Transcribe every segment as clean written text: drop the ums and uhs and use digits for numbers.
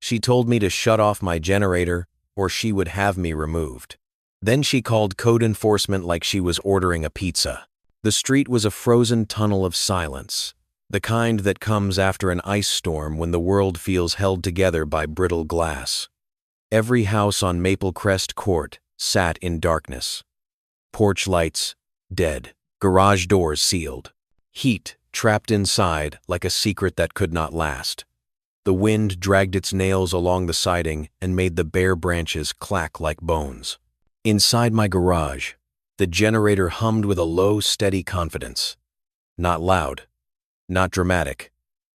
She told me to shut off my generator or she would have me removed. Then she called code enforcement like she was ordering a pizza. The street was a frozen tunnel of silence, the kind that comes after an ice storm when the world feels held together by brittle glass. Every house on Maple Crest Court sat in darkness. Porch lights dead, garage doors sealed, heat trapped inside like a secret that could not last. The wind dragged its nails along the siding and made the bare branches clack like bones. Inside my garage, the generator hummed with a low, steady confidence. Not loud, not dramatic,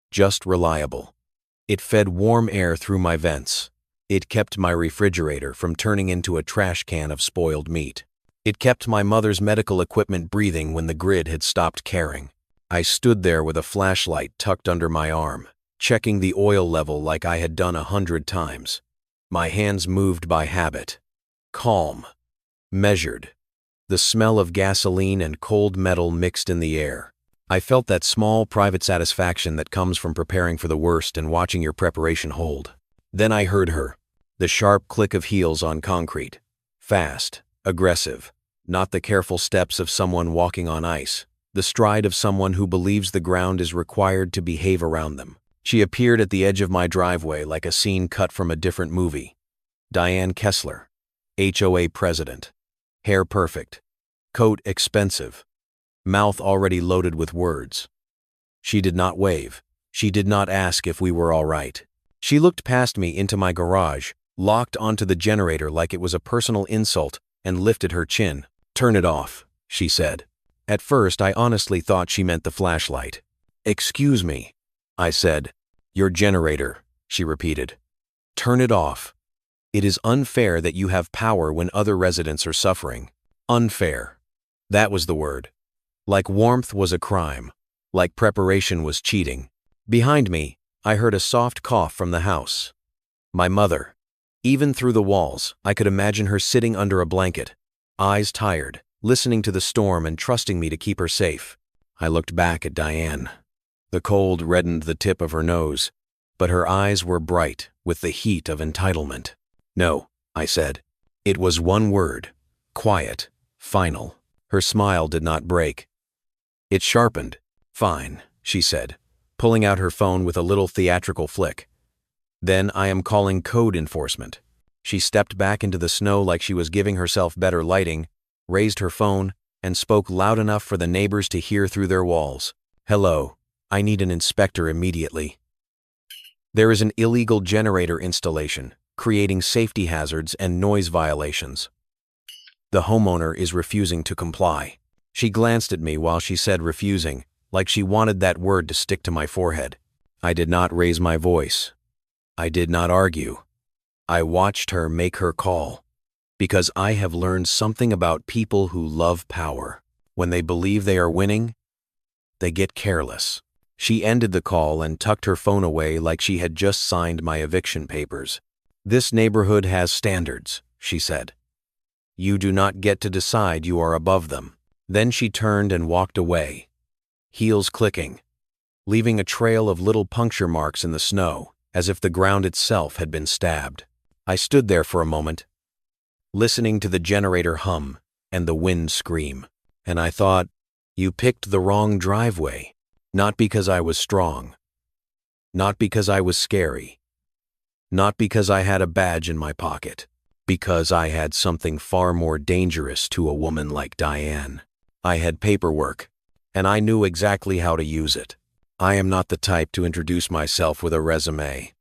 just reliable. It fed warm air through my vents. It kept my refrigerator from turning into a trash can of spoiled meat. It kept my mother's medical equipment breathing when the grid had stopped caring. I stood there with a flashlight tucked under my arm, checking the oil level like I had done 100 times. My hands moved by habit. Calm, measured. The smell of gasoline and cold metal mixed in the air. I felt that small private satisfaction that comes from preparing for the worst and watching your preparation hold. Then I heard her, the sharp click of heels on concrete. Fast, aggressive, not the careful steps of someone walking on ice, the stride of someone who believes the ground is required to behave around them. She appeared at the edge of my driveway like a scene cut from a different movie. Diane Kessler, HOA president. Hair perfect. Coat expensive. Mouth already loaded with words. She did not wave. She did not ask if we were all right. She looked past me into my garage, locked onto the generator like it was a personal insult, and lifted her chin. "Turn it off," she said. At first, I honestly thought she meant the flashlight. "Excuse me," I said. "Your generator," she repeated. "Turn it off. It is unfair that you have power when other residents are suffering." Unfair. That was the word. Like warmth was a crime. Like preparation was cheating. Behind me, I heard a soft cough from the house. My mother. Even through the walls, I could imagine her sitting under a blanket, eyes tired, listening to the storm and trusting me to keep her safe. I looked back at Diane. The cold reddened the tip of her nose, but her eyes were bright with the heat of entitlement. "No," I said. It was one word. Quiet. Final. Her smile did not break. It sharpened. "Fine," she said, pulling out her phone with a little theatrical flick. "Then I am calling code enforcement." She stepped back into the snow like she was giving herself better lighting, raised her phone, and spoke loud enough for the neighbors to hear through their walls. "Hello, I need an inspector immediately. There is an illegal generator installation, creating safety hazards and noise violations. The homeowner is refusing to comply." She glanced at me while she said refusing, like she wanted that word to stick to my forehead. I did not raise my voice. I did not argue. I watched her make her call, because I have learned something about people who love power. When they believe they are winning, they get careless. She ended the call and tucked her phone away like she had just signed my eviction papers. "This neighborhood has standards," she said. "You do not get to decide you are above them." Then she turned and walked away, heels clicking, leaving a trail of little puncture marks in the snow, as if the ground itself had been stabbed. I stood there for a moment, listening to the generator hum and the wind scream, and I thought, you picked the wrong driveway. Not because I was strong, not because I was scary, not because I had a badge in my pocket, because I had something far more dangerous to a woman like Diane. I had paperwork, and I knew exactly how to use it. I am not the type to introduce myself with a resume.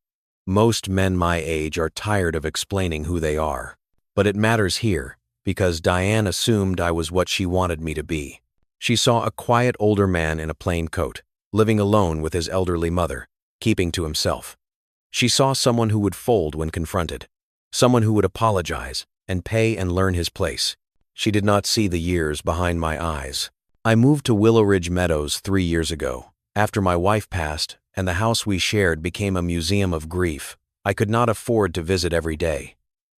Most men my age are tired of explaining who they are, but it matters here because Diane assumed I was what she wanted me to be. She saw a quiet older man in a plain coat, living alone with his elderly mother, keeping to himself. She saw someone who would fold when confronted, someone who would apologize and pay and learn his place. She did not see the years behind my eyes. I moved to Willow Ridge Meadows 3 years ago, after my wife passed and the house we shared became a museum of grief. I could not afford to visit every day.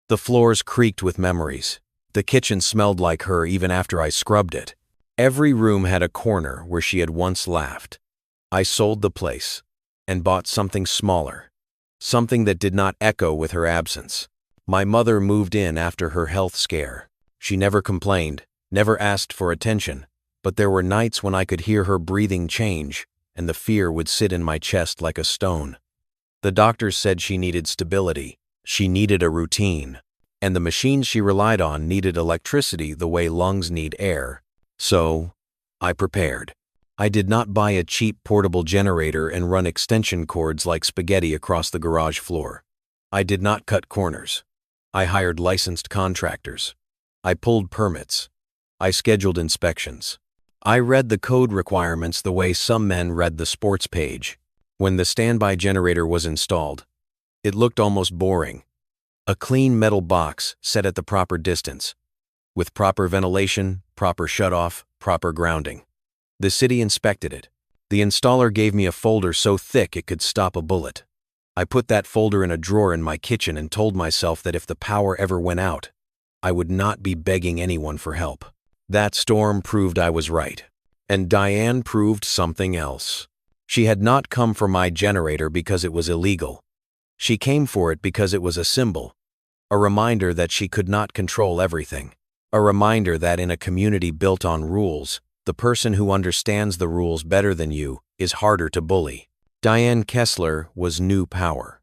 The floors creaked with memories. The kitchen smelled like her even after I scrubbed it. Every room had a corner where she had once laughed. I sold the place and bought something smaller, something that did not echo with her absence. My mother moved in after her health scare. She never complained, never asked for attention, but there were nights when I could hear her breathing change, and the fear would sit in my chest like a stone. The doctors said she needed stability, she needed a routine, and the machines she relied on needed electricity the way lungs need air. So, I prepared. I did not buy a cheap portable generator and run extension cords like spaghetti across the garage floor. I did not cut corners. I hired licensed contractors. I pulled permits. I scheduled inspections. I read the code requirements the way some men read the sports page. When the standby generator was installed, it looked almost boring. A clean metal box set at the proper distance, with proper ventilation, proper shutoff, proper grounding. The city inspected it. The installer gave me a folder so thick it could stop a bullet. I put that folder in a drawer in my kitchen and told myself that if the power ever went out, I would not be begging anyone for help. That storm proved I was right. And Diane proved something else. She had not come for my generator because it was illegal. She came for it because it was a symbol, a reminder that she could not control everything, a reminder that in a community built on rules, the person who understands the rules better than you is harder to bully. Diane Kessler was new power,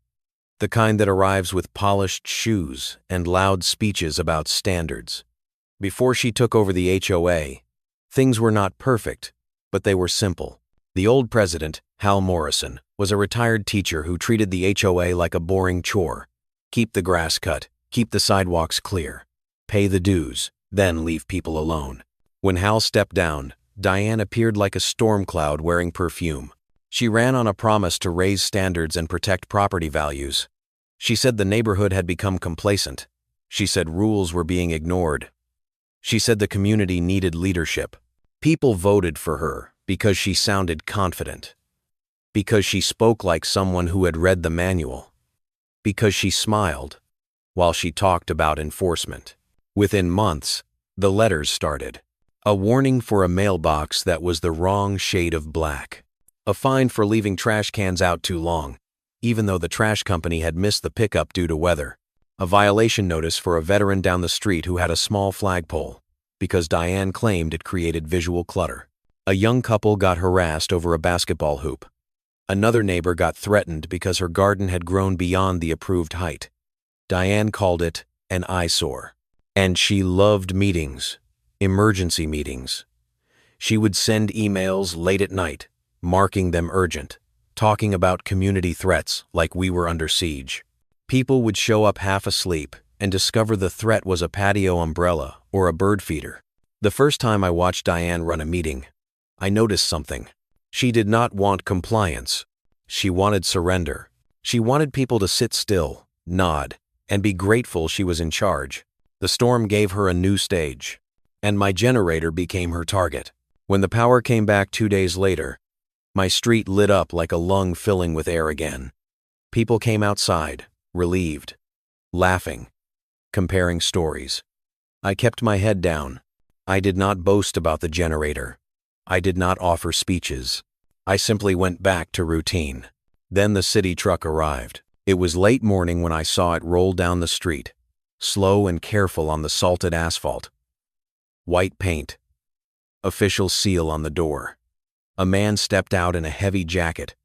the kind that arrives with polished shoes and loud speeches about standards. Before she took over the HOA, things were not perfect, but they were simple. The old president, Hal Morrison, was a retired teacher who treated the HOA like a boring chore. Keep the grass cut, keep the sidewalks clear, pay the dues, then leave people alone. When Hal stepped down, Diane appeared like a storm cloud wearing perfume. She ran on a promise to raise standards and protect property values. She said the neighborhood had become complacent. She said rules were being ignored. She said the community needed leadership. People voted for her because she sounded confident, because she spoke like someone who had read the manual, because she smiled while she talked about enforcement. Within months, the letters started. A warning for a mailbox that was the wrong shade of black. A fine for leaving trash cans out too long, even though the trash company had missed the pickup due to weather. A violation notice for a veteran down the street who had a small flagpole, because Diane claimed it created visual clutter. A young couple got harassed over a basketball hoop. Another neighbor got threatened because her garden had grown beyond the approved height. Diane called it an eyesore. And she loved meetings, emergency meetings. She would send emails late at night, marking them urgent, talking about community threats like we were under siege. People would show up half asleep and discover the threat was a patio umbrella or a bird feeder. The first time I watched Diane run a meeting, I noticed something. She did not want compliance. She wanted surrender. She wanted people to sit still, nod, and be grateful she was in charge. The storm gave her a new stage, and my generator became her target. When the power came back 2 days later, my street lit up like a lung filling with air again. People came outside, relieved, laughing, comparing stories. I kept my head down. I did not boast about the generator. I did not offer speeches. I simply went back to routine. Then the city truck arrived. It was late morning when I saw it roll down the street, slow and careful on the salted asphalt. White paint. Official seal on the door. A man stepped out in a heavy jacket,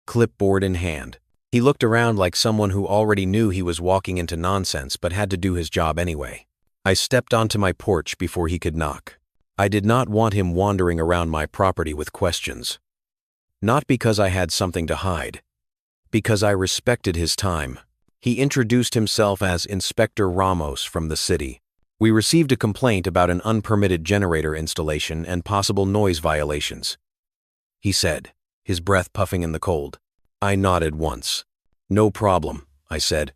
clipboard in hand. He looked around like someone who already knew he was walking into nonsense but had to do his job anyway. I stepped onto my porch before he could knock. I did not want him wandering around my property with questions. Not because I had something to hide, because I respected his time. He introduced himself as Inspector Ramos from the city. We received a complaint about an unpermitted generator installation and possible noise violations, he said, his breath puffing in the cold. I nodded once. No problem, I said.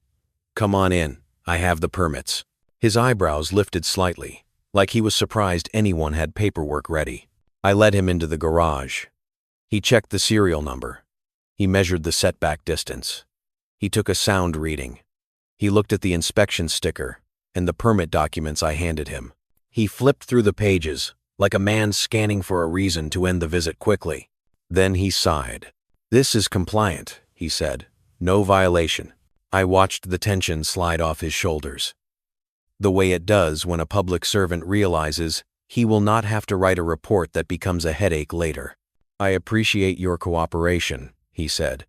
Come on in, I have the permits. His eyebrows lifted slightly, like he was surprised anyone had paperwork ready. I led him into the garage. He checked the serial number. He measured the setback distance. He took a sound reading. He looked at the inspection sticker and the permit documents I handed him. He flipped through the pages, like a man scanning for a reason to end the visit quickly. Then he sighed. This is compliant, he said. no violation. I watched the tension slide off his shoulders. The way it does when a public servant realizes he will not have to write a report that becomes a headache later. I appreciate your cooperation, he said.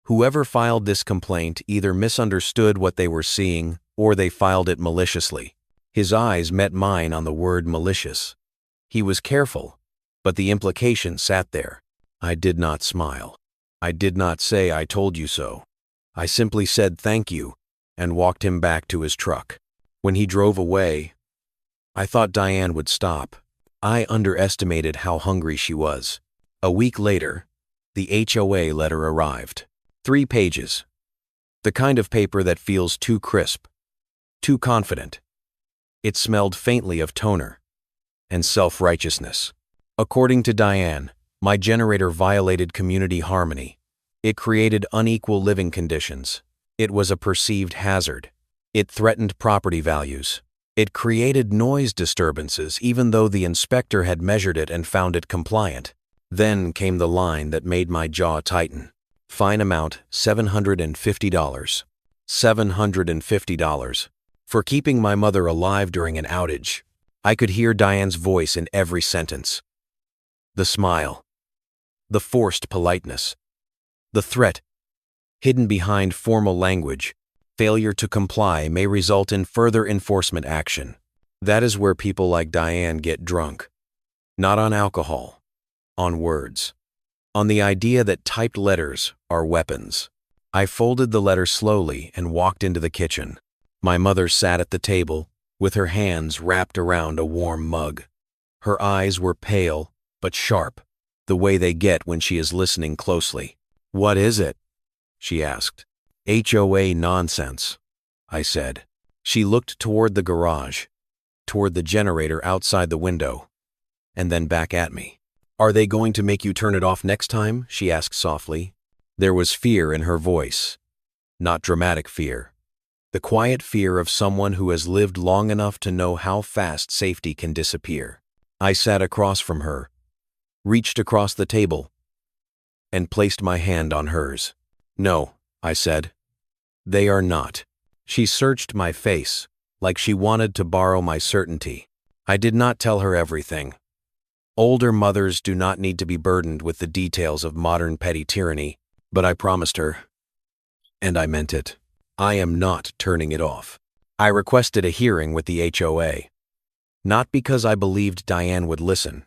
Whoever filed this complaint either misunderstood what they were seeing or they filed it maliciously. His eyes met mine on the word malicious. He was careful, but the implication sat there. I did not smile. I did not say I told you so. I simply said thank you and walked him back to his truck. When he drove away, I thought Diane would stop. I underestimated how hungry she was. A week later, the HOA letter arrived. 3 pages. The kind of paper that feels too crisp, too confident. It smelled faintly of toner and self-righteousness. According to Diane, my generator violated community harmony. It created unequal living conditions. It was a perceived hazard. It threatened property values. It created noise disturbances even though the inspector had measured it and found it compliant. Then came the line that made my jaw tighten. Fine amount $750. $750. For keeping my mother alive during an outage. I could hear Diane's voice in every sentence. The smile. The forced politeness. The threat. Hidden behind formal language. Failure to comply may result in further enforcement action. That is where people like Diane get drunk. Not on alcohol. On words. On the idea that typed letters are weapons. I folded the letter slowly and walked into the kitchen. My mother sat at the table, with her hands wrapped around a warm mug. Her eyes were pale, but sharp, the way they get when she is listening closely. "What is it?" she asked. "HOA nonsense," I said. She looked toward the garage, toward the generator outside the window, and then back at me. "Are they going to make you turn it off next time?" she asked softly. There was fear in her voice, not dramatic fear. The quiet fear of someone who has lived long enough to know how fast safety can disappear. I sat across from her, reached across the table, and placed my hand on hers. "No," I said. "They are not." She searched my face, like she wanted to borrow my certainty. I did not tell her everything. Older mothers do not need to be burdened with the details of modern petty tyranny, but I promised her, and I meant it. I am not turning it off. I requested a hearing with the HOA. Not because I believed Diane would listen,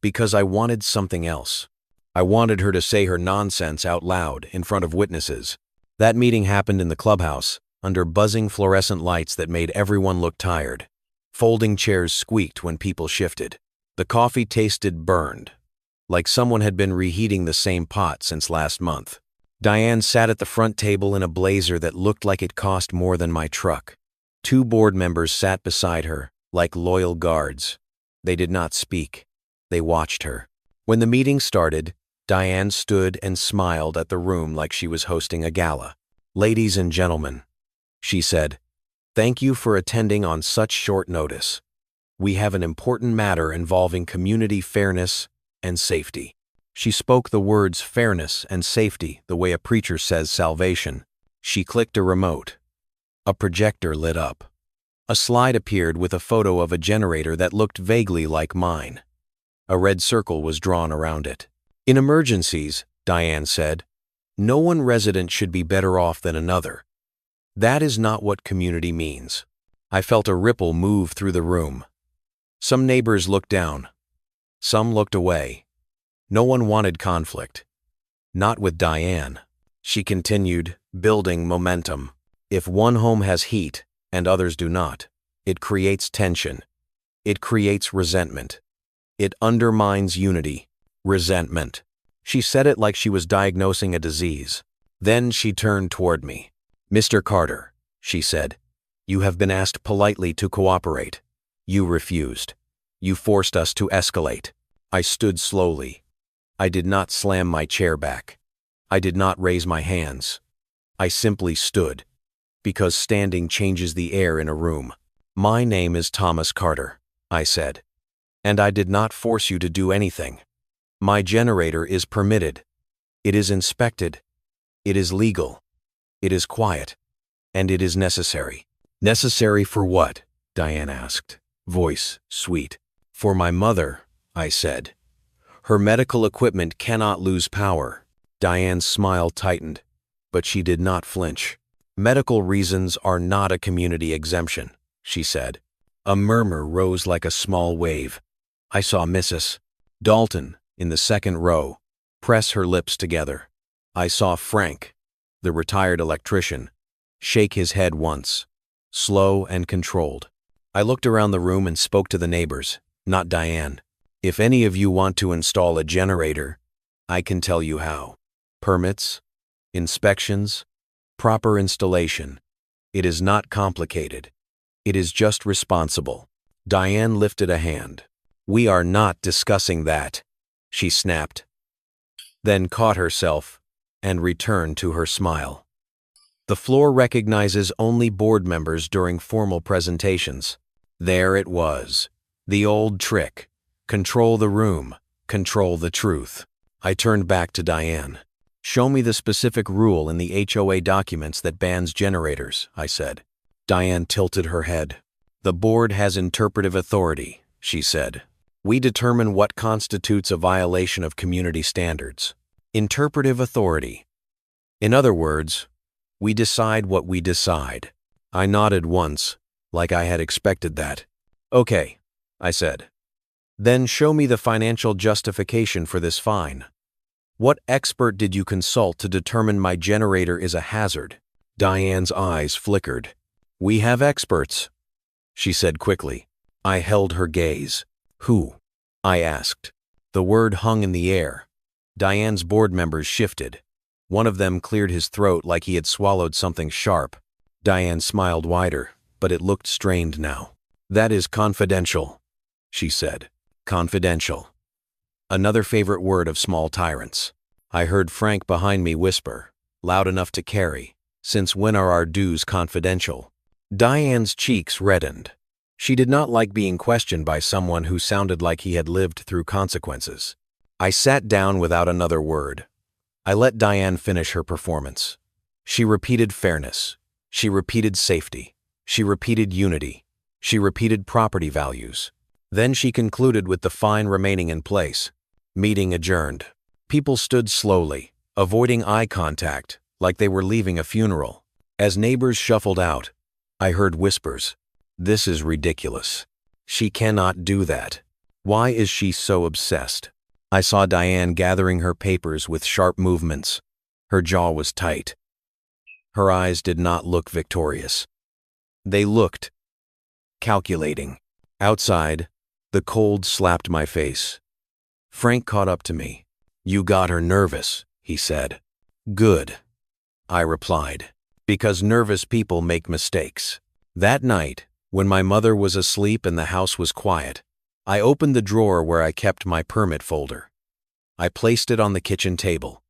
because I wanted something else. I wanted her to say her nonsense out loud in front of witnesses. That meeting happened in the clubhouse, under buzzing fluorescent lights that made everyone look tired. Folding chairs squeaked when people shifted. The coffee tasted burned, like someone had been reheating the same pot since last month. Diane sat at the front table in a blazer that looked like it cost more than my truck. 2 board members sat beside her, like loyal guards. They did not speak. They watched her. When the meeting started, Diane stood and smiled at the room like she was hosting a gala. "Ladies and gentlemen," she said, "thank you for attending on such short notice. We have an important matter involving community fairness and safety." She spoke the words fairness and safety the way a preacher says salvation. She clicked a remote. A projector lit up. A slide appeared with a photo of a generator that looked vaguely like mine. A red circle was drawn around it. "In emergencies," Diane said, "no one resident should be better off than another. That is not what community means." I felt a ripple move through the room. Some neighbors looked down. Some looked away. No one wanted conflict. Not with Diane. She continued, building momentum. If one home has heat and others do not, it creates tension. It creates resentment. It undermines unity. Resentment. She said it like she was diagnosing a disease. Then she turned toward me. "Mr. Carter," she said, "you have been asked politely to cooperate. You refused. You forced us to escalate." I stood slowly. I did not slam my chair back. I did not raise my hands. I simply stood, because standing changes the air in a room. "My name is Thomas Carter," I said, "and I did not force you to do anything. My generator is permitted. It is inspected. It is legal. It is quiet. And it is necessary. Necessary for what? Diane asked, voice sweet. For my mother, I said. Her medical equipment cannot lose power. Diane's smile tightened, but she did not flinch. Medical reasons are not a community exemption, she said. A murmur rose like a small wave. I saw Mrs. Dalton, in the second row, press her lips together. I saw Frank, the retired electrician, shake his head once, slow and controlled. I looked around the room and spoke to the neighbors, not Diane. If any of you want to install a generator, I can tell you how. Permits, inspections, proper installation. It is not complicated. It is just responsible. Diane lifted a hand. We are not discussing that, she snapped, then caught herself and returned to her smile. The floor recognizes only board members during formal presentations. There it was. The old trick. Control the room. Control the truth. I turned back to Diane. Show me the specific rule in the HOA documents that bans generators, I said. Diane tilted her head. The board has interpretive authority, she said. We determine what constitutes a violation of community standards. Interpretive authority. In other words, we decide what we decide. I nodded once, like I had expected that. Okay, I said. Then show me the financial justification for this fine. What expert did you consult to determine my generator is a hazard? Diane's eyes flickered. We have experts, she said quickly. I held her gaze. Who? I asked. The word hung in the air. Diane's board members shifted. One of them cleared his throat like he had swallowed something sharp. Diane smiled wider, but it looked strained now. That is confidential, she said. Confidential. Another favorite word of small tyrants. I heard Frank behind me whisper, loud enough to carry, since when are our dues confidential? Diane's cheeks reddened. She did not like being questioned by someone who sounded like he had lived through consequences. I sat down without another word. I let Diane finish her performance. She repeated fairness. She repeated safety. She repeated unity. She repeated property values. Then she concluded with the fine remaining in place. Meeting adjourned. People stood slowly, avoiding eye contact, like they were leaving a funeral. As neighbors shuffled out, I heard whispers. This is ridiculous. She cannot do that. Why is she so obsessed? I saw Diane gathering her papers with sharp movements. Her jaw was tight. Her eyes did not look victorious. They looked calculating. Outside, the cold slapped my face. Frank caught up to me. You got her nervous, he said. Good, I replied, because nervous people make mistakes. That night, when my mother was asleep and the house was quiet, I opened the drawer where I kept my permit folder. I placed it on the kitchen table.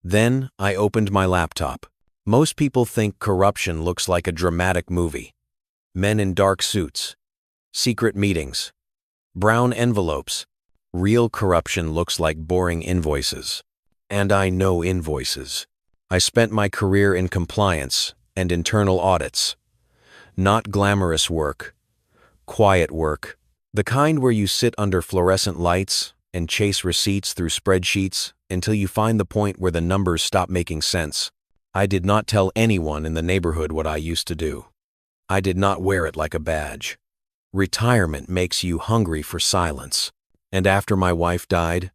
Then I opened my laptop. Most people think corruption looks like a dramatic movie. Men in dark suits, secret meetings, brown envelopes. Real corruption looks like boring invoices. And I know invoices. I spent my career in compliance and internal audits. Not glamorous work, quiet work, the kind where you sit under fluorescent lights and chase receipts through spreadsheets until you find the point where the numbers stop making sense. I did not tell anyone in the neighborhood what I used to do. I did not wear it like a badge. Retirement makes you hungry for silence. And after my wife died,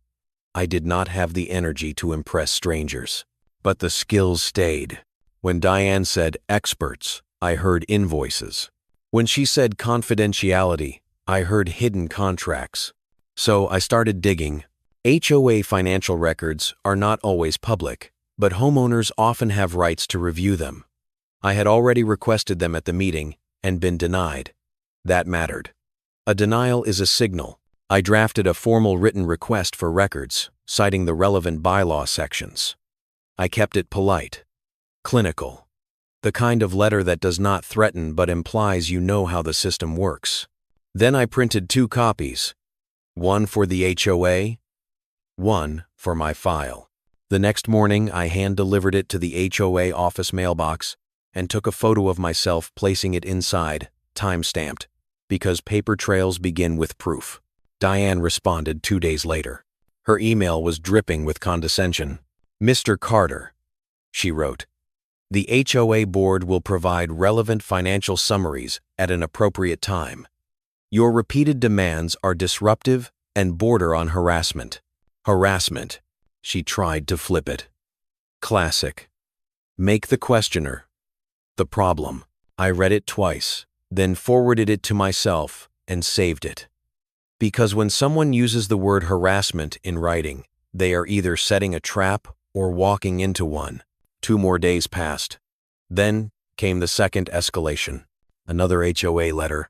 I did not have the energy to impress strangers. But the skills stayed. When Diane said experts, I heard invoices. When she said confidentiality, I heard hidden contracts. So I started digging. HOA financial records are not always public, but homeowners often have rights to review them. I had already requested them at the meeting and been denied. That mattered. A denial is a signal. I drafted a formal written request for records, citing the relevant bylaw sections. I kept it polite, clinical, the kind of letter that does not threaten but implies you know how the system works. Then I printed 2 copies, one for the HOA, one for my file. The next morning, I hand-delivered it to the HOA office mailbox and took a photo of myself placing it inside, time-stamped, because paper trails begin with proof. Diane responded 2 days later. Her email was dripping with condescension. "Mr. Carter," she wrote, "the HOA board will provide relevant financial summaries at an appropriate time. Your repeated demands are disruptive and border on harassment." Harassment. She tried to flip it. Classic. Make the questioner the problem. I read it twice, then forwarded it to myself and saved it. Because when someone uses the word harassment in writing, they are either setting a trap or walking into one. 2 more days passed. Then came the second escalation, another HOA letter.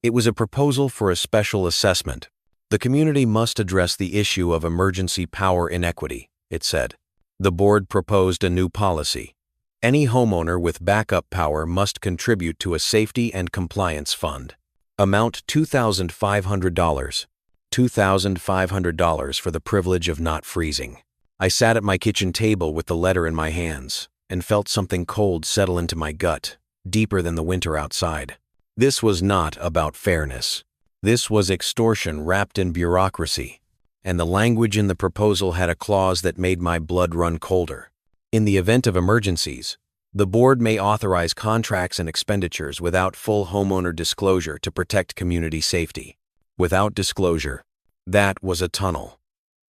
It was a proposal for a special assessment. The community must address the issue of emergency power inequity, it said. The board proposed a new policy. Any homeowner with backup power must contribute to a safety and compliance fund. Amount $2,500. $2,500 for the privilege of not freezing. I sat at my kitchen table with the letter in my hands and felt something cold settle into my gut, deeper than the winter outside. This was not about fairness. This was extortion wrapped in bureaucracy, and the language in the proposal had a clause that made my blood run colder. In the event of emergencies, the board may authorize contracts and expenditures without full homeowner disclosure to protect community safety. Without disclosure, that was a tunnel.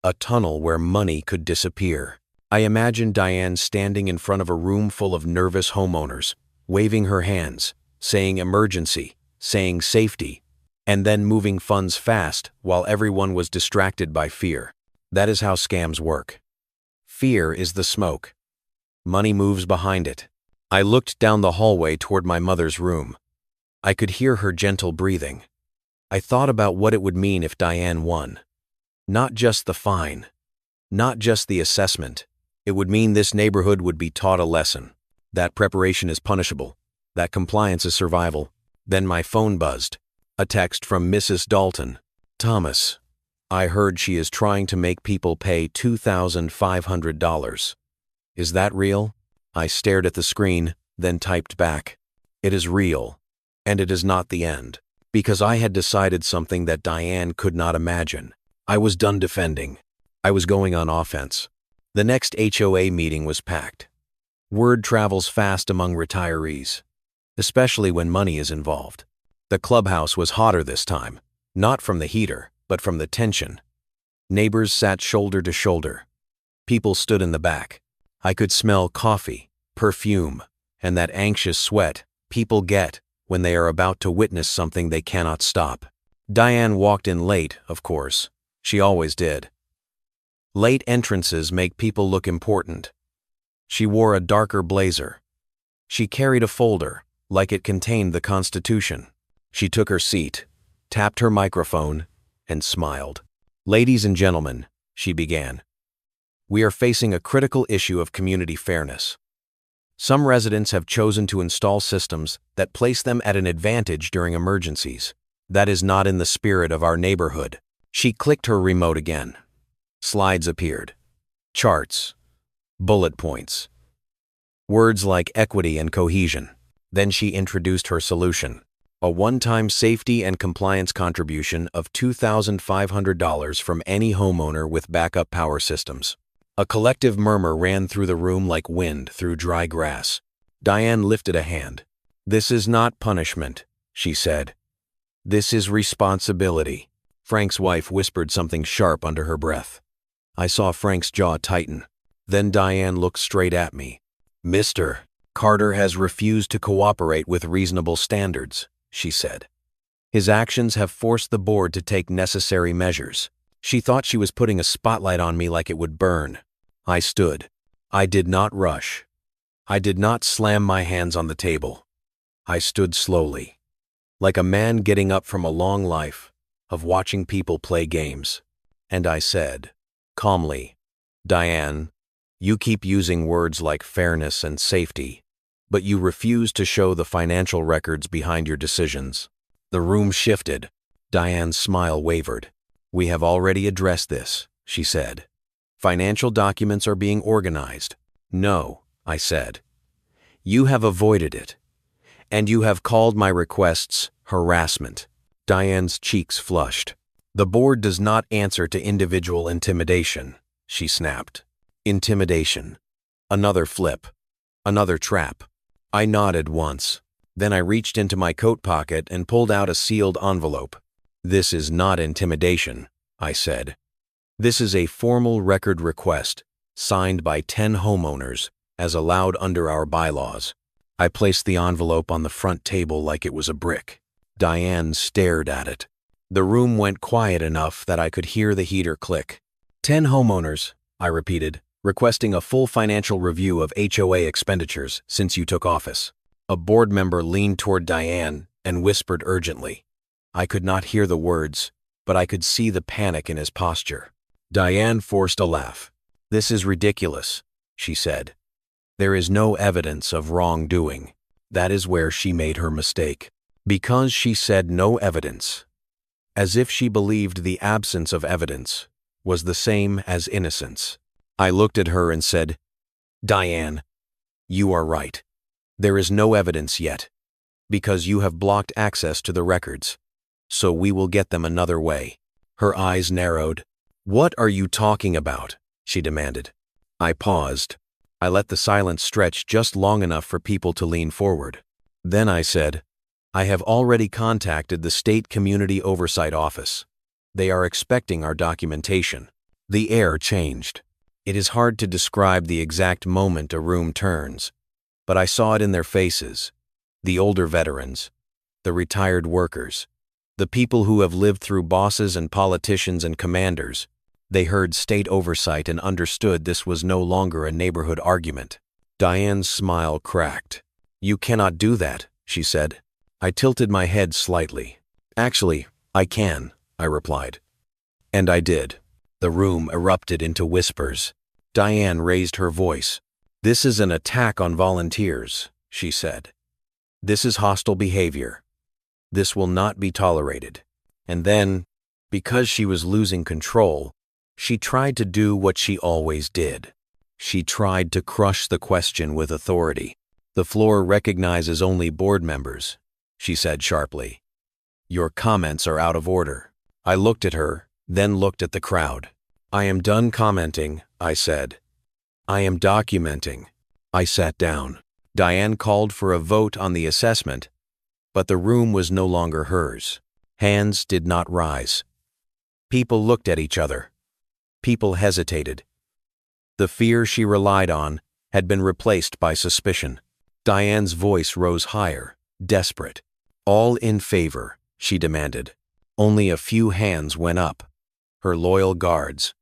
A tunnel where money could disappear. I imagined Diane standing in front of a room full of nervous homeowners, waving her hands, saying emergency, saying safety, and then moving funds fast while everyone was distracted by fear. That is how scams work. Fear is the smoke. Money moves behind it. I looked down the hallway toward my mother's room. I could hear her gentle breathing. I thought about what it would mean if Diane won. Not just the fine, not just the assessment. It would mean this neighborhood would be taught a lesson. That preparation is punishable. That compliance is survival. Then my phone buzzed. A text from Mrs. Dalton. "Thomas, I heard she is trying to make people pay $2,500. Is that real?" I stared at the screen, then typed back. "It is real, and it is not the end." Because I had decided something that Diane could not imagine. I was done defending. I was going on offense. The next HOA meeting was packed. Word travels fast among retirees, especially when money is involved. The clubhouse was hotter this time, not from the heater, but from the tension. Neighbors sat shoulder to shoulder. People stood in the back. I could smell coffee, perfume, and that anxious sweat people get when they are about to witness something they cannot stop. Diane walked in late, of course. She always did. Late entrances make people look important. She wore a darker blazer. She carried a folder, like it contained the Constitution. She took her seat, tapped her microphone, and smiled. "Ladies and gentlemen," she began, "we are facing a critical issue of community fairness. Some residents have chosen to install systems that place them at an advantage during emergencies. That is not in the spirit of our neighborhood." She clicked her remote again. Slides appeared. Charts. Bullet points. Words like equity and cohesion. Then she introduced her solution. A one-time safety and compliance contribution of $2,500 from any homeowner with backup power systems. A collective murmur ran through the room like wind through dry grass. Diane lifted a hand. "This is not punishment," she said. "This is responsibility." Frank's wife whispered something sharp under her breath. I saw Frank's jaw tighten. Then Diane looked straight at me. "Mr. Carter has refused to cooperate with reasonable standards," she said. "His actions have forced the board to take necessary measures." She thought she was putting a spotlight on me like it would burn. I stood. I did not rush. I did not slam my hands on the table. I stood slowly, like a man getting up from a long life of watching people play games. And I said, calmly, "Diane, you keep using words like fairness and safety, but you refuse to show the financial records behind your decisions." The room shifted. Diane's smile wavered. "We have already addressed this," she said. Financial documents are being organized. No, I said. You have avoided it. And you have called my requests harassment. Diane's cheeks flushed. The board does not answer to individual intimidation, she snapped. Intimidation. Another flip. Another trap. I nodded once. Then I reached into my coat pocket and pulled out a sealed envelope. This is not intimidation, I said. This is a formal record request, signed by 10 homeowners, as allowed under our bylaws. I placed the envelope on the front table like it was a brick. Diane stared at it. The room went quiet enough that I could hear the heater click. 10 homeowners, I repeated, requesting a full financial review of HOA expenditures since you took office. A board member leaned toward Diane and whispered urgently. I could not hear the words, but I could see the panic in his posture. Diane forced a laugh. This is ridiculous, she said. There is no evidence of wrongdoing. That is where she made her mistake. Because she said no evidence, as if she believed the absence of evidence was the same as innocence. I looked at her and said, Diane, you are right. There is no evidence yet, because you have blocked access to the records, so we will get them another way. Her eyes narrowed. What are you talking about? She demanded. I paused. I let the silence stretch just long enough for people to lean forward. Then I said, I have already contacted the State Community Oversight Office. They are expecting our documentation. The air changed. It is hard to describe the exact moment a room turns, but I saw it in their faces. The older veterans, the retired workers, the people who have lived through bosses and politicians and commanders. They heard state oversight and understood this was no longer a neighborhood argument. Diane's smile cracked. You cannot do that, she said. I tilted my head slightly. Actually, I can, I replied. And I did. The room erupted into whispers. Diane raised her voice. This is an attack on volunteers, she said. This is hostile behavior. This will not be tolerated. And then, because she was losing control, she tried to do what she always did. She tried to crush the question with authority. The floor recognizes only board members, she said sharply. Your comments are out of order. I looked at her, then looked at the crowd. I am done commenting, I said. I am documenting. I sat down. Diane called for a vote on the assessment, but the room was no longer hers. Hands did not rise. People looked at each other. People hesitated. The fear she relied on had been replaced by suspicion. Diane's voice rose higher, desperate. All in favor, she demanded. Only a few hands went up. Her loyal guards,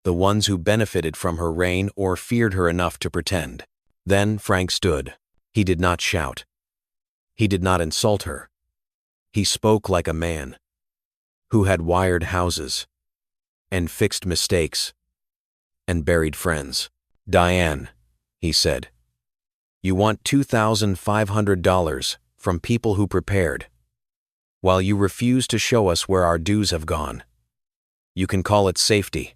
the ones who benefited from her reign or feared her enough to pretend. Then Frank stood. He did not shout. He did not insult her. He spoke like a man who had wired houses and fixed mistakes and buried friends. Diane, he said, you want $2,500 from people who prepared, while you refuse to show us where our dues have gone. You can call it safety,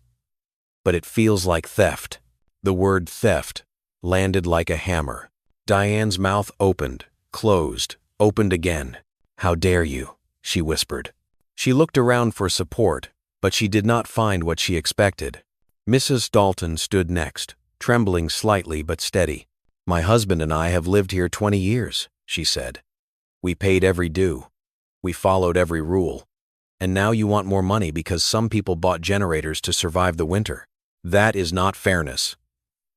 but it feels like theft. The word theft landed like a hammer. Diane's mouth opened, closed, opened again. How dare you, she whispered. She looked around for support, but she did not find what she expected. Mrs. Dalton stood next, trembling slightly but steady. My husband and I have lived here 20 years, she said. We paid every due. We followed every rule. And now you want more money because some people bought generators to survive the winter. That is not fairness.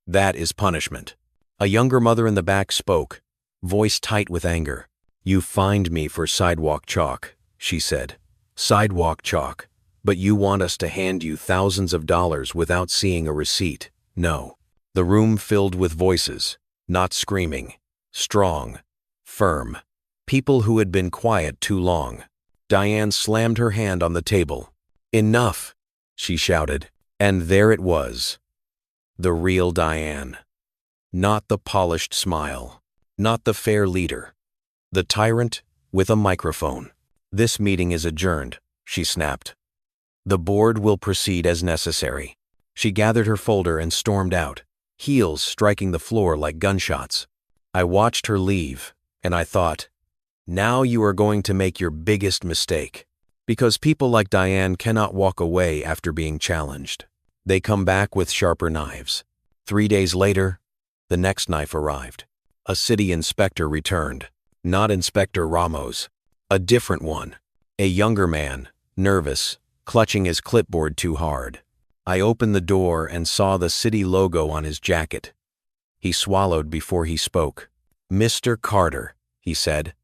That is punishment. A younger mother in the back spoke, voice tight with anger. You fined me for sidewalk chalk, she said. Sidewalk chalk. But you want us to hand you thousands of dollars without seeing a receipt. No. The room filled with voices, not screaming, strong, firm. People who had been quiet too long. Diane slammed her hand on the table. Enough, she shouted. And there it was. The real Diane. Not the polished smile. Not the fair leader. The tyrant with a microphone. This meeting is adjourned, she snapped. The board will proceed as necessary. She gathered her folder and stormed out, heels striking the floor like gunshots. I watched her leave, and I thought, now you are going to make your biggest mistake. Because people like Diane cannot walk away after being challenged. They come back with sharper knives. 3 days later, the next knife arrived. A city inspector returned. Not Inspector Ramos. A different one. A younger man, nervous, clutching his clipboard too hard. I opened the door and saw the city logo on his jacket. He swallowed before he spoke. "Mr. Carter," he said,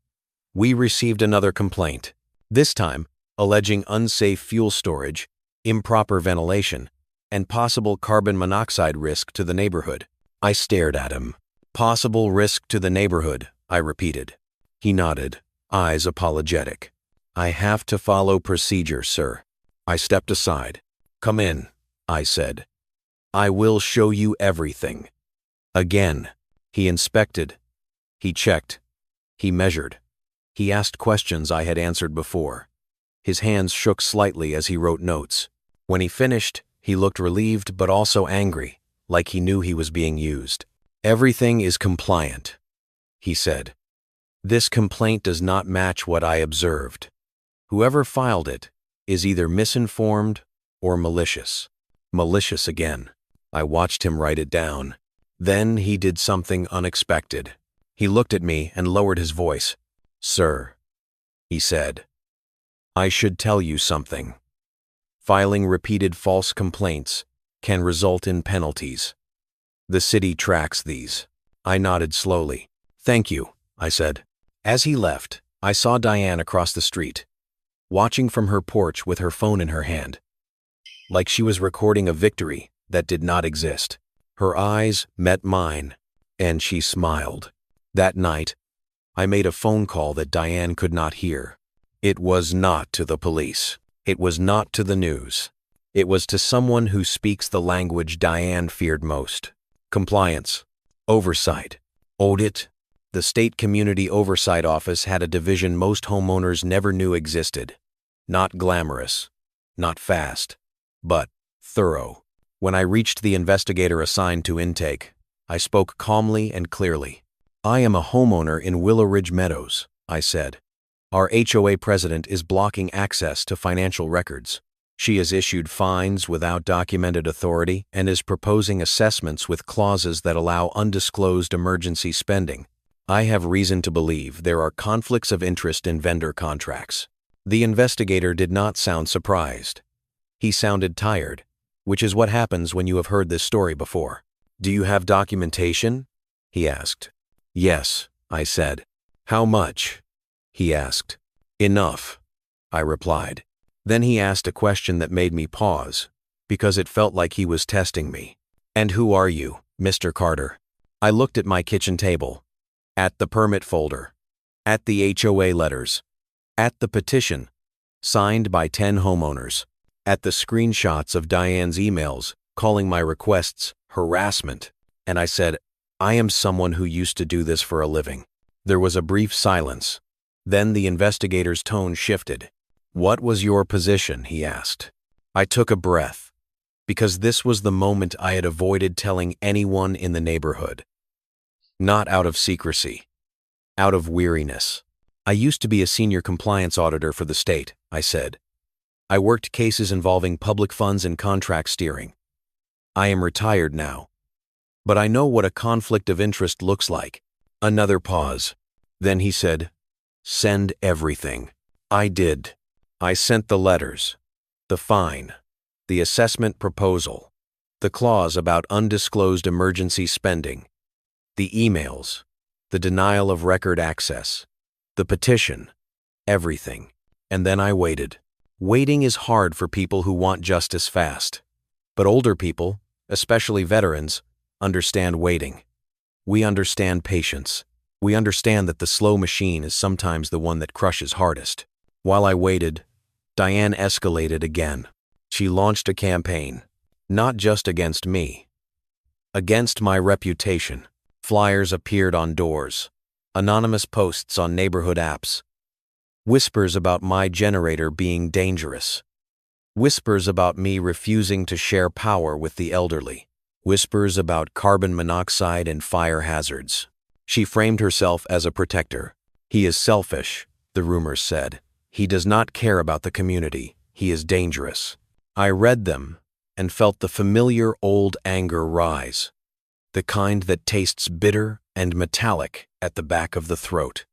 "we received another complaint. This time, alleging unsafe fuel storage, improper ventilation, and possible carbon monoxide risk to the neighborhood." I stared at him. "Possible risk to the neighborhood," I repeated. He nodded, eyes apologetic. "I have to follow procedure, sir." I stepped aside. "Come in," I said. "I will show you everything." Again, he inspected. He checked. He measured. He asked questions I had answered before. His hands shook slightly as he wrote notes. When he finished, he looked relieved but also angry, like he knew he was being used. "Everything is compliant," he said. "This complaint does not match what I observed. Whoever filed it is either misinformed or malicious." Malicious again. I watched him write it down. Then he did something unexpected. He looked at me and lowered his voice. "Sir," he said, "I should tell you something. Filing repeated false complaints can result in penalties. The city tracks these." I nodded slowly. "Thank you," I said. As he left, I saw Diane across the street, watching from her porch with her phone in her hand, like she was recording a victory that did not exist. Her eyes met mine, and she smiled. That night, I made a phone call that Diane could not hear. It was not to the police. It was not to the news. It was to someone who speaks the language Diane feared most. Compliance. Oversight. Audit. The State Community Oversight Office had a division most homeowners never knew existed. Not glamorous, not fast, but thorough. When I reached the investigator assigned to intake, I spoke calmly and clearly. "I am a homeowner in Willow Ridge Meadows," I said. "Our HOA president is blocking access to financial records. She has issued fines without documented authority and is proposing assessments with clauses that allow undisclosed emergency spending. I have reason to believe there are conflicts of interest in vendor contracts." The investigator did not sound surprised. He sounded tired, which is what happens when you have heard this story before. "Do you have documentation?" he asked. "Yes," I said. "How much?" he asked. "Enough," I replied. Then he asked a question that made me pause, because it felt like he was testing me. "And who are you, Mr. Carter?" I looked at my kitchen table, at the permit folder, at the HOA letters, at the petition, signed by 10 homeowners, at the screenshots of Diane's emails calling my requests harassment, and I said, "I am someone who used to do this for a living." There was a brief silence. Then the investigator's tone shifted. "What was your position?" he asked. I took a breath, because this was the moment I had avoided telling anyone in the neighborhood. Not out of secrecy, out of weariness. "I used to be a senior compliance auditor for the state," I said. "I worked cases involving public funds and contract steering. I am retired now, but I know what a conflict of interest looks like." Another pause. Then he said, "Send everything." I did. I sent the letters, the fine, the assessment proposal, the clause about undisclosed emergency spending, the emails, the denial of record access, the petition, everything. And then I waited. Waiting is hard for people who want justice fast. But older people, especially veterans, understand waiting. We understand patience. We understand that the slow machine is sometimes the one that crushes hardest. While I waited, Diane escalated again. She launched a campaign, not just against me, against my reputation. Flyers appeared on doors, anonymous posts on neighborhood apps, whispers about my generator being dangerous, Whispers about me refusing to share power with the elderly. Whispers about carbon monoxide and fire hazards. She framed herself as a protector. He is selfish, the rumors said. He does not care about the community. He is dangerous. I read them and felt the familiar old anger rise, the kind that tastes bitter and metallic at the back of the throat.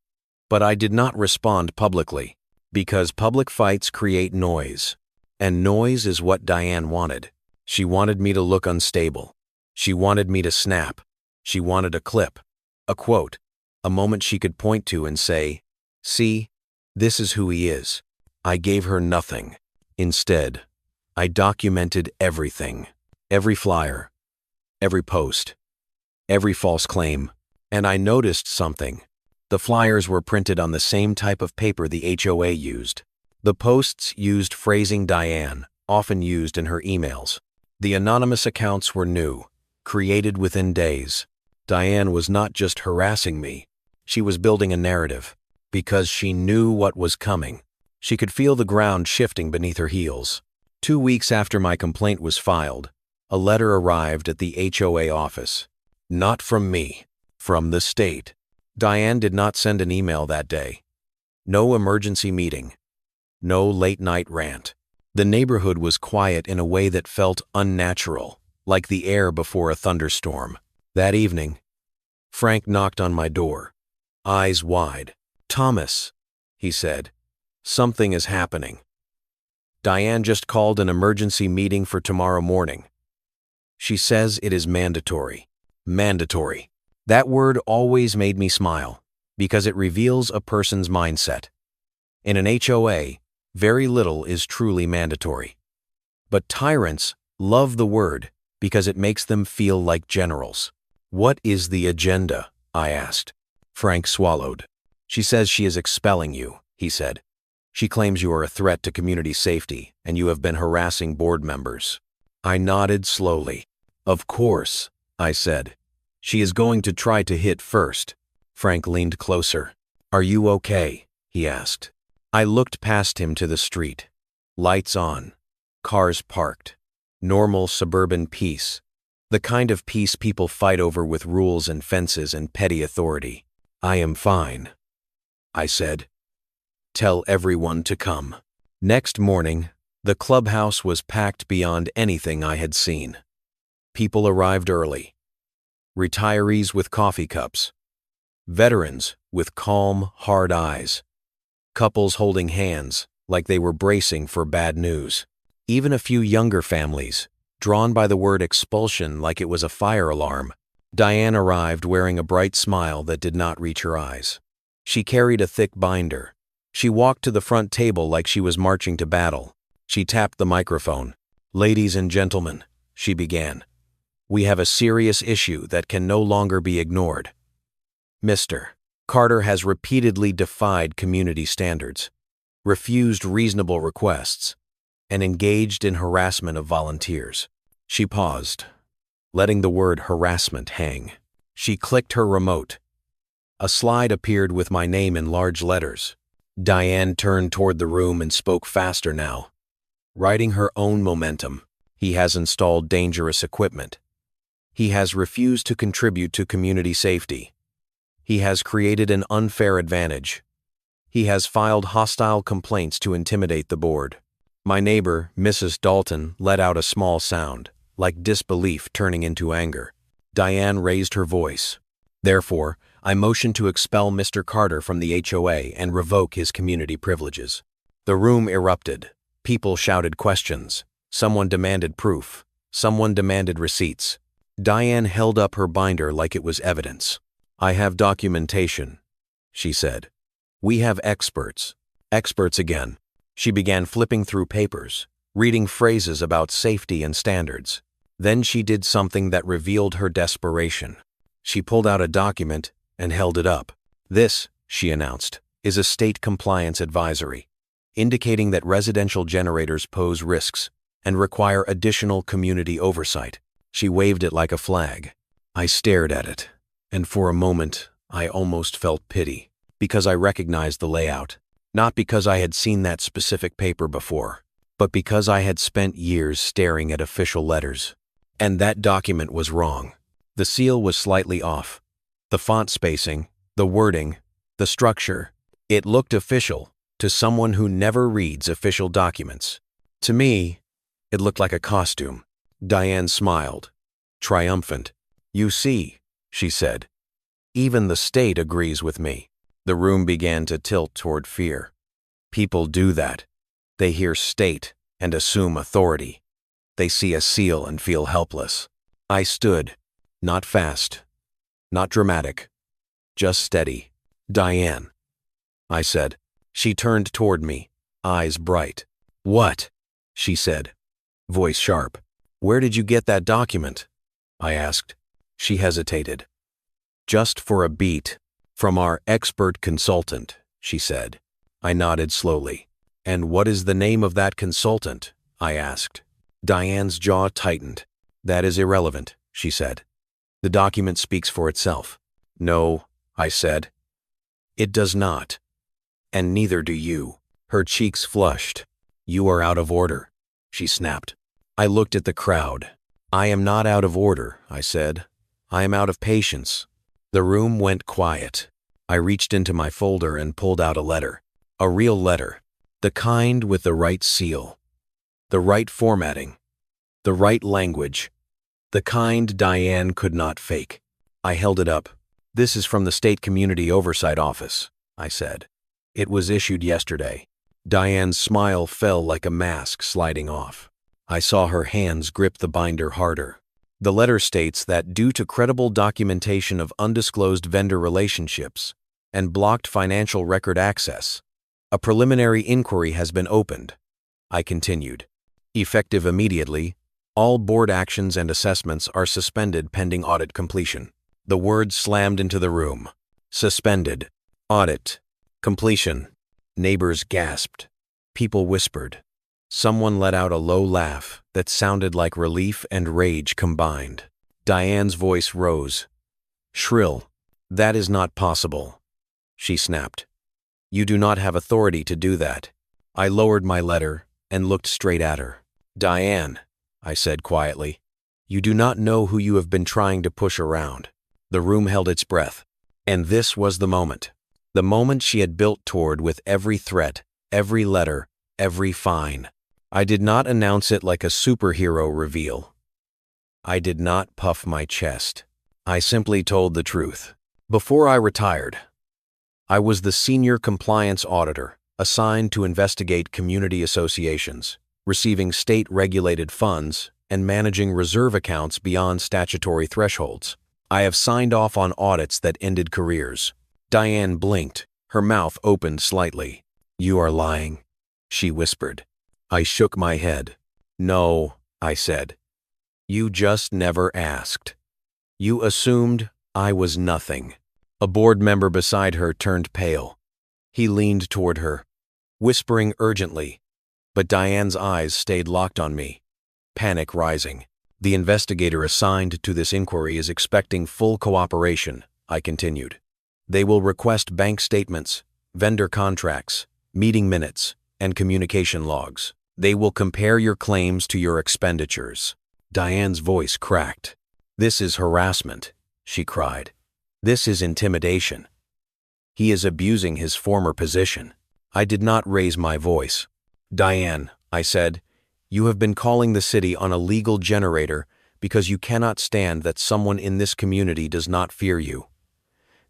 But I did not respond publicly, because public fights create noise, and noise is what Diane wanted. She wanted me to look unstable. She wanted me to snap. She wanted a clip, a quote, a moment she could point to and say, "See, this is who he is." I gave her nothing. Instead, I documented everything, every flyer, every post, every false claim, and I noticed something. The flyers were printed on the same type of paper the HOA used. The posts used phrasing Diane, often used in her emails. The anonymous accounts were new, created within days. Diane was not just harassing me, she was building a narrative, because she knew what was coming. She could feel the ground shifting beneath her heels. 2 weeks after my complaint was filed, a letter arrived at the HOA office. Not from me, from the state. Diane did not send an email that day. No emergency meeting. No late-night rant. The neighborhood was quiet in a way that felt unnatural, like the air before a thunderstorm. That evening, Frank knocked on my door, eyes wide. "Thomas," he said, "something is happening. Diane just called an emergency meeting for tomorrow morning. She says it is mandatory." Mandatory. That word always made me smile, because it reveals a person's mindset. In an HOA, very little is truly mandatory. But tyrants love the word because it makes them feel like generals. "What is the agenda?" I asked. Frank swallowed. "She says she is expelling you," he said. "She claims you are a threat to community safety and you have been harassing board members." I nodded slowly. "Of course," I said. "She is going to try to hit first." Frank leaned closer. "Are you okay?" he asked. I looked past him to the street. Lights on. Cars parked. Normal suburban peace. The kind of peace people fight over with rules and fences and petty authority. "I am fine," I said. "Tell everyone to come." Next morning, the clubhouse was packed beyond anything I had seen. People arrived early. Retirees with coffee cups. Veterans with calm, hard eyes. Couples holding hands like they were bracing for bad news. Even a few younger families, drawn by the word expulsion like it was a fire alarm. Diane arrived wearing a bright smile that did not reach her eyes. She carried a thick binder. She walked to the front table like she was marching to battle. She tapped the microphone. "Ladies and gentlemen," she began, "we have a serious issue that can no longer be ignored. Mr. Carter has repeatedly defied community standards, refused reasonable requests, and engaged in harassment of volunteers." She paused, letting the word harassment hang. She clicked her remote. A slide appeared with my name in large letters. Diane turned toward the room and spoke faster now, riding her own momentum. "He has installed dangerous equipment. He has refused to contribute to community safety. He has created an unfair advantage. He has filed hostile complaints to intimidate the board." My neighbor, Mrs. Dalton, let out a small sound, like disbelief turning into anger. Diane raised her voice. "Therefore, I motion to expel Mr. Carter from the HOA and revoke his community privileges." The room erupted. People shouted questions. Someone demanded proof. Someone demanded receipts. Diane held up her binder like it was evidence. "I have documentation," she said. "We have experts." Experts again. She began flipping through papers, reading phrases about safety and standards. Then she did something that revealed her desperation. She pulled out a document and held it up. "This," she announced, "is a state compliance advisory, indicating that residential generators pose risks and require additional community oversight." She waved it like a flag. I stared at it, and for a moment I almost felt pity, because I recognized the layout. Not because I had seen that specific paper before, but because I had spent years staring at official letters. And that document was wrong. The seal was slightly off. The font spacing, the wording, the structure. It looked official to someone who never reads official documents. To me, it looked like a costume. Diane smiled, triumphant. "You see," she said, "even the state agrees with me." The room began to tilt toward fear. People do that. They hear state and assume authority. They see a seal and feel helpless. I stood, not fast, not dramatic, just steady. "Diane," I said. She turned toward me, eyes bright. "What?" she said, voice sharp. "Where did you get that document?" I asked. She hesitated. "Just for a beat. From our expert consultant," she said. I nodded slowly. "And what is the name of that consultant?" I asked. Diane's jaw tightened. "That is irrelevant," she said. "The document speaks for itself." "No," I said. "It does not. And neither do you." Her cheeks flushed. "You are out of order," she snapped. I looked at the crowd. "I am not out of order," I said. "I am out of patience." The room went quiet. I reached into my folder and pulled out a letter. A real letter. The kind with the right seal. The right formatting. The right language. The kind Diane could not fake. I held it up. "This is from the State Community Oversight Office," I said. "It was issued yesterday." Diane's smile fell like a mask sliding off. I saw her hands grip the binder harder. The letter states that due to credible documentation of undisclosed vendor relationships and blocked financial record access, a preliminary inquiry has been opened. I continued. "Effective immediately, all board actions and assessments are suspended pending audit completion." The words slammed into the room. Suspended. Audit. Completion. Neighbors gasped. People whispered. Someone let out a low laugh that sounded like relief and rage combined. Diane's voice rose. Shrill. "That is not possible," she snapped. "You do not have authority to do that." I lowered my letter and looked straight at her. "Diane," I said quietly, "you do not know who you have been trying to push around." The room held its breath. And this was the moment. The moment she had built toward with every threat, every letter, every fine. I did not announce it like a superhero reveal. I did not puff my chest. I simply told the truth. Before I retired, I was the senior compliance auditor assigned to investigate community associations, receiving state-regulated funds, and managing reserve accounts beyond statutory thresholds. I have signed off on audits that ended careers. Diane blinked, her mouth opened slightly. "You are lying," she whispered. I shook my head. "No," I said. "You just never asked. You assumed I was nothing." A board member beside her turned pale. He leaned toward her, whispering urgently, but Diane's eyes stayed locked on me, panic rising. "The investigator assigned to this inquiry is expecting full cooperation," I continued. "They will request bank statements, vendor contracts, meeting minutes, and communication logs. They will compare your claims to your expenditures." Diane's voice cracked. "This is harassment," she cried. "This is intimidation. He is abusing his former position." I did not raise my voice. "Diane," I said, "you have been calling the city on a legal generator because you cannot stand that someone in this community does not fear you.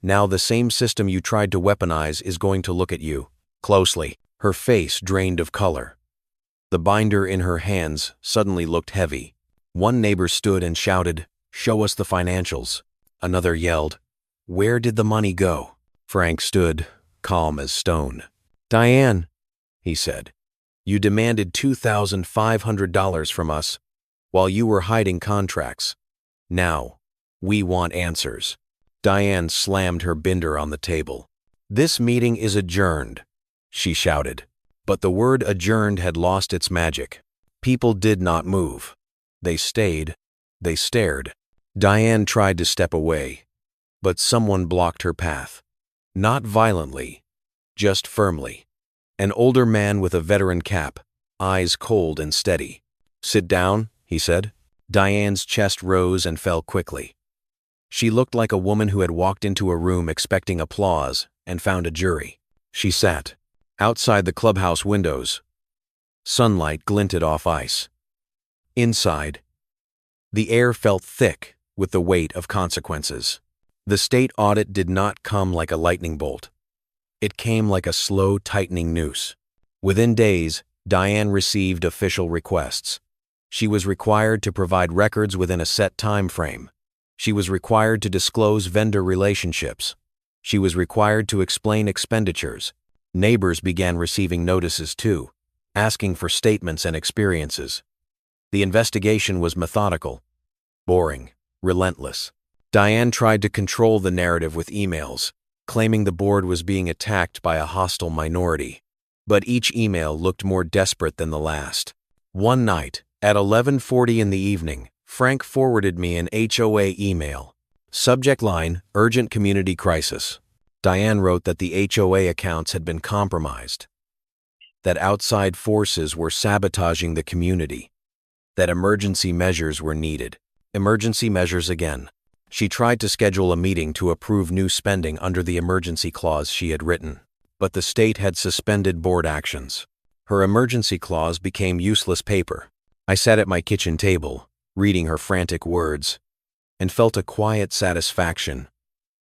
Now the same system you tried to weaponize is going to look at you closely." Her face drained of color. The binder in her hands suddenly looked heavy. One neighbor stood and shouted, "Show us the financials." Another yelled, "Where did the money go?" Frank stood, calm as stone. "Diane," he said, "you demanded $2,500 from us while you were hiding contracts. Now, we want answers." Diane slammed her binder on the table. "This meeting is adjourned," she shouted. But the word adjourned had lost its magic. People did not move. They stayed. They stared. Diane tried to step away, but someone blocked her path. Not violently, just firmly. An older man with a veteran cap, eyes cold and steady. "Sit down," he said. Diane's chest rose and fell quickly. She looked like a woman who had walked into a room expecting applause and found a jury. She sat. Outside the clubhouse windows, sunlight glinted off ice. Inside, the air felt thick with the weight of consequences. The state audit did not come like a lightning bolt. It came like a slow, tightening noose. Within days, Diane received official requests. She was required to provide records within a set time frame. She was required to disclose vendor relationships. She was required to explain expenditures. Neighbors began receiving notices too, asking for statements and experiences. The investigation was methodical, boring, relentless. Diane tried to control the narrative with emails, claiming the board was being attacked by a hostile minority. But each email looked more desperate than the last. One night, at 11:40 in the evening, Frank forwarded me an HOA email. Subject line, Urgent Community Crisis. Diane wrote that the HOA accounts had been compromised, that outside forces were sabotaging the community, that emergency measures were needed. Emergency measures again. She tried to schedule a meeting to approve new spending under the emergency clause she had written, but the state had suspended board actions. Her emergency clause became useless paper. I sat at my kitchen table, reading her frantic words, and felt a quiet satisfaction,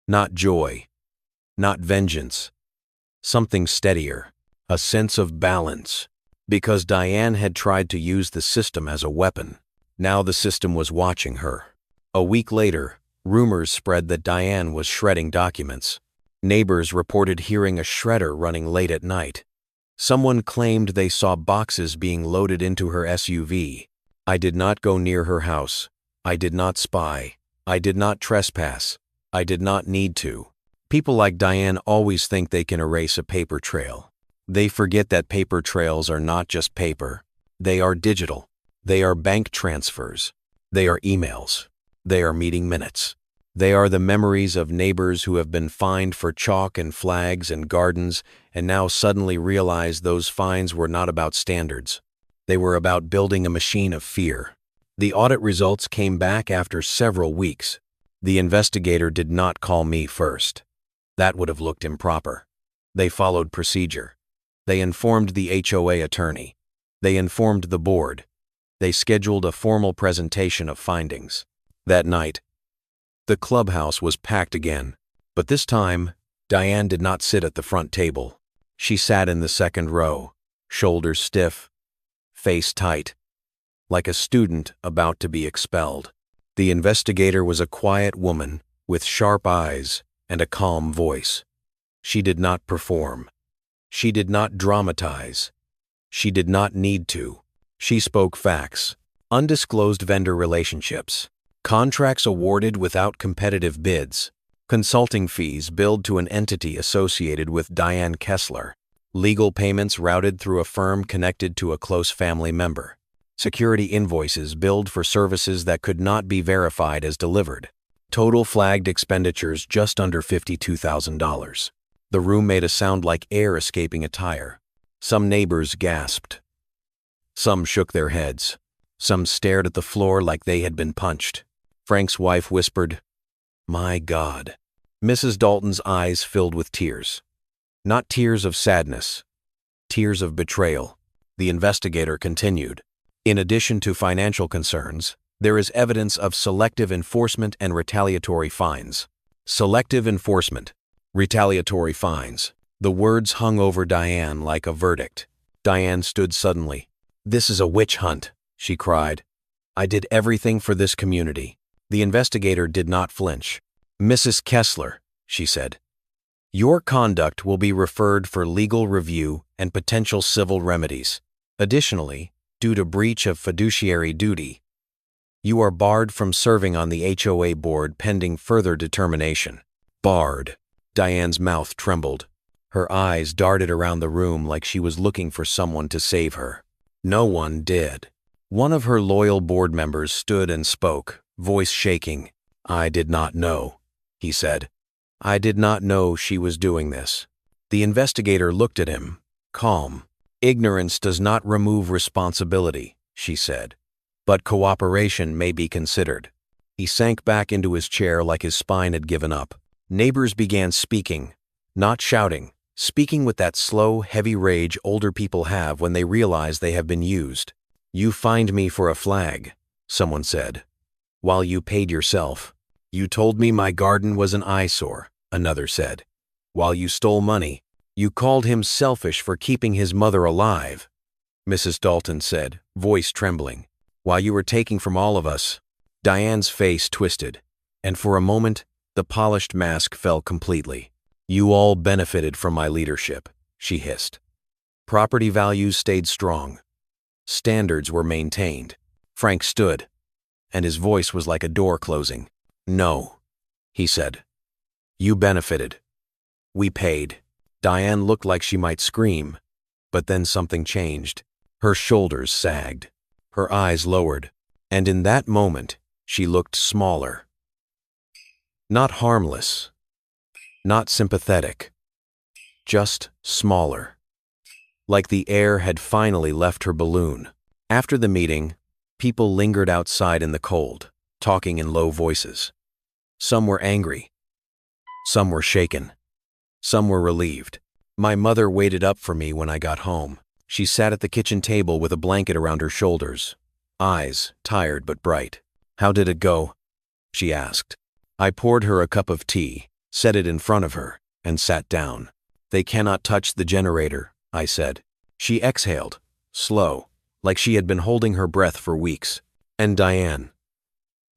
not joy, not vengeance, something steadier, a sense of balance, because Diane had tried to use the system as a weapon. Now the system was watching her. A week later, rumors spread that Diane was shredding documents. Neighbors reported hearing a shredder running late at night. Someone claimed they saw boxes being loaded into her SUV. I did not go near her house. I did not spy. I did not trespass. I did not need to. People like Diane always think they can erase a paper trail. They forget that paper trails are not just paper. They are digital. They are bank transfers. They are emails. They are meeting minutes. They are the memories of neighbors who have been fined for chalk and flags and gardens and now suddenly realize those fines were not about standards. They were about building a machine of fear. The audit results came back after several weeks. The investigator did not call me first. That would have looked improper. They followed procedure. They informed the HOA attorney. They informed the board. They scheduled a formal presentation of findings. That night, the clubhouse was packed again, but this time, Diane did not sit at the front table. She sat in the second row, shoulders stiff, face tight, like a student about to be expelled. The investigator was a quiet woman with sharp eyes and a calm voice. She did not perform. She did not dramatize. She did not need to. She spoke facts, undisclosed vendor relationships, contracts awarded without competitive bids, consulting fees billed to an entity associated with Diane Kessler, legal payments routed through a firm connected to a close family member, security invoices billed for services that could not be verified as delivered, total flagged expenditures just under $52,000. The room made a sound like air escaping a tire. Some neighbors gasped. Some shook their heads. Some stared at the floor like they had been punched. Frank's wife whispered, "My God." Mrs. Dalton's eyes filled with tears. Not tears of sadness, tears of betrayal. The investigator continued. In addition to financial concerns, there is evidence of selective enforcement and retaliatory fines. Selective enforcement, retaliatory fines. The words hung over Diane like a verdict. Diane stood suddenly. "This is a witch hunt," she cried. "I did everything for this community." The investigator did not flinch. "Mrs. Kessler," she said, "your conduct will be referred for legal review and potential civil remedies. Additionally, due to breach of fiduciary duty, you are barred from serving on the HOA board pending further determination." Barred. Diane's mouth trembled. Her eyes darted around the room like she was looking for someone to save her. No one did. One of her loyal board members stood and spoke, voice shaking. "I did not know," he said. "I did not know she was doing this." The investigator looked at him, calm. Ignorance does not remove responsibility, she said, but cooperation may be considered. He sank back into his chair like his spine had given up. Neighbors began speaking, not shouting, speaking with that slow, heavy rage older people have when they realize they have been used. "You fined me for a flag," someone said, "while you paid yourself. You told me my garden was an eyesore," another said. "While you stole money, you called him selfish for keeping his mother alive," Mrs. Dalton said, voice trembling. "While you were taking from all of us." Diane's face twisted, and for a moment, the polished mask fell completely. "You all benefited from my leadership," she hissed. Property values stayed strong. Standards were maintained. Frank stood, and his voice was like a door closing. "No," he said. "You benefited. We paid." Diane looked like she might scream, but then something changed. Her shoulders sagged, her eyes lowered, and in that moment, she looked smaller. Not harmless, not sympathetic, just smaller. Like the air had finally left her balloon. After the meeting, people lingered outside in the cold, talking in low voices. Some were angry. Some were shaken. Some were relieved. My mother waited up for me when I got home. She sat at the kitchen table with a blanket around her shoulders, eyes tired but bright. "How did it go?" she asked. I poured her a cup of tea, set it in front of her, and sat down. "They cannot touch the generator," I said. She exhaled, slow, like she had been holding her breath for weeks. "And Diane?"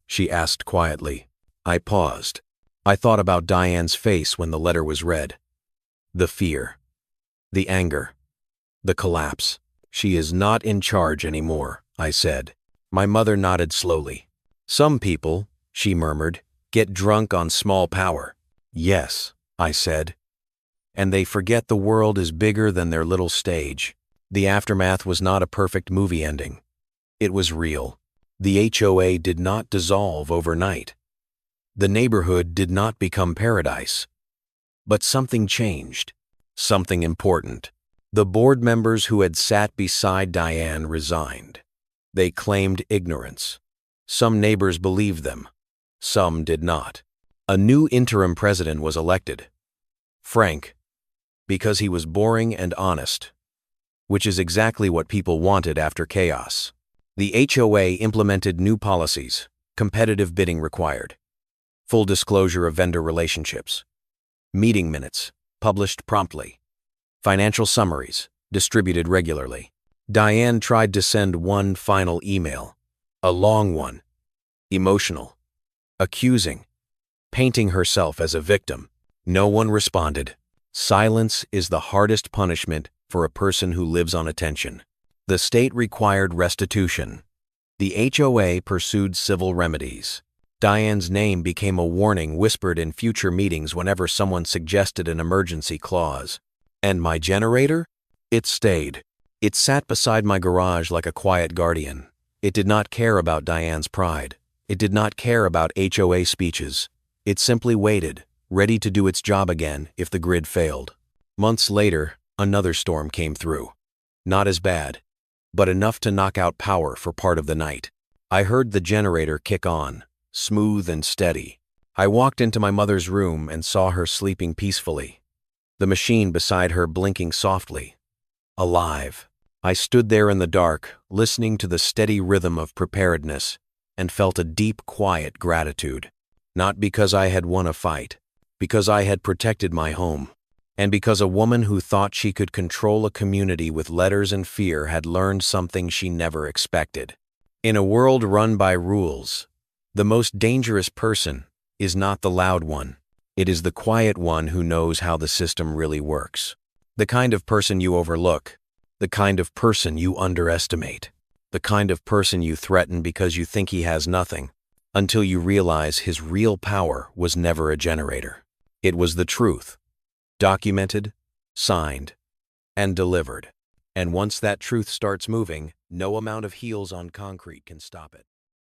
she asked quietly. I paused. I thought about Diane's face when the letter was read. The fear, the anger, the collapse. "She is not in charge anymore," I said. My mother nodded slowly. "Some people," she murmured, "get drunk on small power." "Yes," I said. "And they forget the world is bigger than their little stage." The aftermath was not a perfect movie ending. It was real. The HOA did not dissolve overnight. The neighborhood did not become paradise. But something changed. Something important. The board members who had sat beside Diane resigned. They claimed ignorance. Some neighbors believed them. Some did not. A new interim president was elected. Frank, because he was boring and honest, which is exactly what people wanted after chaos. The HOA implemented new policies, competitive bidding required, full disclosure of vendor relationships, meeting minutes published promptly, financial summaries distributed regularly. Diane tried to send one final email, a long one, emotional, accusing, painting herself as a victim. No one responded. Silence is the hardest punishment for a person who lives on attention. The state required restitution. The HOA pursued civil remedies. Diane's name became a warning whispered in future meetings whenever someone suggested an emergency clause. And my generator? It stayed. It sat beside my garage like a quiet guardian. It did not care about Diane's pride. It did not care about HOA speeches. It simply waited, ready to do its job again if the grid failed. Months later, another storm came through. Not as bad, but enough to knock out power for part of the night. I heard the generator kick on, smooth and steady. I walked into my mother's room and saw her sleeping peacefully, the machine beside her blinking softly. Alive. I stood there in the dark, listening to the steady rhythm of preparedness, and felt a deep, quiet gratitude. Not because I had won a fight, because I had protected my home, and because a woman who thought she could control a community with letters and fear had learned something she never expected. In a world run by rules, the most dangerous person is not the loud one. It is the quiet one who knows how the system really works. The kind of person you overlook, the kind of person you underestimate, the kind of person you threaten because you think he has nothing, until you realize his real power was never a generator. It was the truth, documented, signed, and delivered. And once that truth starts moving, no amount of heels on concrete can stop it.